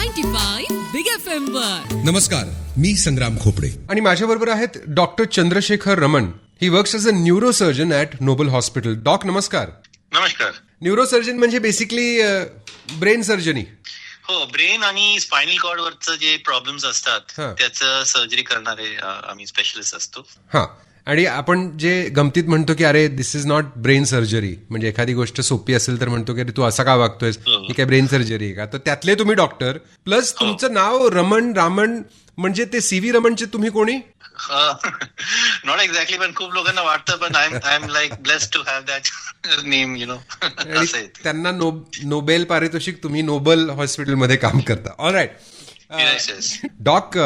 95 big FM वर. नमस्कार, मी संग्राम खोपडे आणि माझ्याबरोबर आहेत doctor Chandrashekhar Raman. He works as a neurosurgeon at Noble hospital. Doc नमस्कार. नमस्कार. न्यूरोसर्जन म्हणजे बेसिकली ब्रेन सर्जरी. हो, ब्रेन आणि स्पायनल कॉर्ड वरचं जे प्रॉब्लेम्स असतात हा. त्याचं सर्जरी करणारे आम्ही स्पेशलिस्ट असतो. हां, आणि आपण जे गमतीत म्हणतो की अरे दिस इज नॉट ब्रेन सर्जरी, म्हणजे एखादी गोष्ट सोपी असेल तर म्हणतो की अरे तू असा का वागतोयस, ही काय ब्रेन सर्जरी आहे का? तर त्यातले तुम्ही डॉक्टर प्लस तुमचं नाव रामण म्हणजे ते CV रमणचे तुम्ही कोणी? नॉट एक्झॅक्टली, पण खूप लोकांना वाटतं, पण I am like blessed to have that name, you know. असं आहे ते. त्यांना नोबेल पारितोषिक, तुम्ही नोबल हॉस्पिटलमध्ये काम करता. ऑलराईट. Yes, yes. डॉक,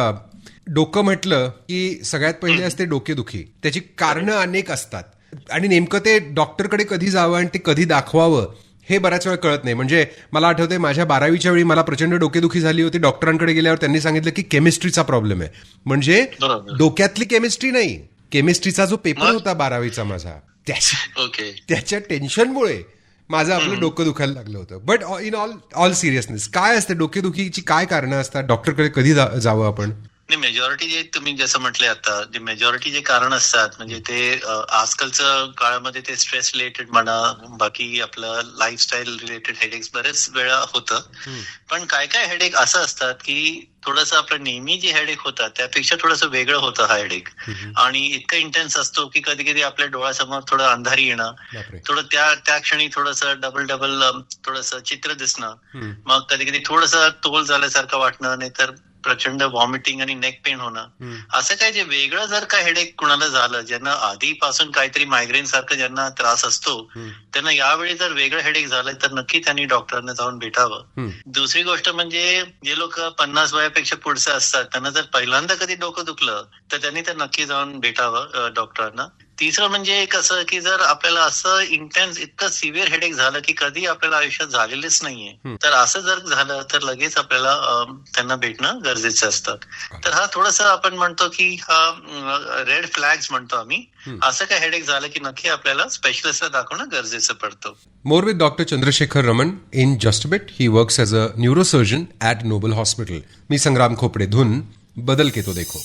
डोकं म्हटलं की सगळ्यात पहिले असते डोकेदुखी. त्याची कारणं अनेक असतात आणि नेमकं ते डॉक्टरकडे कधी जावं आणि ते कधी दाखवावं हे बऱ्याच वेळा कळत नाही. म्हणजे मला आठवतंय माझ्या 12वीच्या वेळी मला प्रचंड डोकेदुखी झाली होती. डॉक्टरांकडे गेल्यावर त्यांनी सांगितलं की केमिस्ट्रीचा प्रॉब्लेम आहे. म्हणजे बरोबर. डोक्यातली केमिस्ट्री नाही, केमिस्ट्रीचा जो पेपर मग? होता 12वीचा माझा, ओके. त्याच्या टेन्शनमुळे माझं आपलं डोकं दुखायला लागलं होतं. बट इन ऑल सिरियसनेस, काय असतं डोकेदुखीची, काय कारणं असतात, डॉक्टरकडे कधी जावं आपण? मेजॉरिटी जे तुम्ही जसं म्हटले आता, जे मेजॉरिटी जे कारण असतात म्हणजे ते आजकालच्या काळामध्ये ते स्ट्रेस रिलेटेड म्हणा, बाकी आपलं लाईफस्टाईल रिलेटेड हेडेक्स बरेच वेळा होतं. पण काय काय हेडेक असं असतात की थोडंसं आपलं नेहमी जे हेडेक होतात त्यापेक्षा थोडंसं वेगळं होतं हा हेडेक, आणि इतकं इंटेन्स असतो की कधी कधी आपल्या डोळ्यासमोर थोडं अंधारी येणं, बापरे. थोडं त्या क्षणी थोडंसं डबल थोडंसं चित्र दिसणं, मग कधी कधी थोडंसं तोल झाल्यासारखं वाटणं, नाहीतर प्रचंड व्हॉमिटिंग आणि नेक पेन होणं. असं काय जे वेगळं जर का हेडेक कुणाला झालं, ज्यांना आधीपासून काहीतरी मायग्रेन सारखं ज्यांना त्रास असतो, त्यांना यावेळी जर वेगळं हेडेक झालंय तर नक्की त्यांनी डॉक्टरांना जाऊन भेटावं. दुसरी गोष्ट म्हणजे जे लोक 50 वयापेक्षा पुढचे असतात त्यांना जर पहिल्यांदा कधी डोकं दुखलं तर त्यांनी तर नक्की जाऊन भेटावं डॉक्टरांना. तिसरं म्हणजे कसं की जर आपल्याला असं इंटेन्स इतकं सिव्हिअर हेडेक झालं की कधी आपल्याला आयुष्यात झालेलेच नाहीये, तर असं जर झालं तर लगेच आपल्याला त्यांना भेटणं गरजेचं असतं. तर हा थोडासा आपण म्हणतो की हा रेड फ्लॅग्स म्हणतो आम्ही. असं काय हेडेक झालं की नक्की आपल्याला स्पेशलिस्टला दाखवणं गरजेचं पडतं. More with doctor Chandrashekhar Raman in just bit. He works as a neurosurgeon at Noble hospital. मी संग्राम खोपडे. धुन बदल के तो देखो.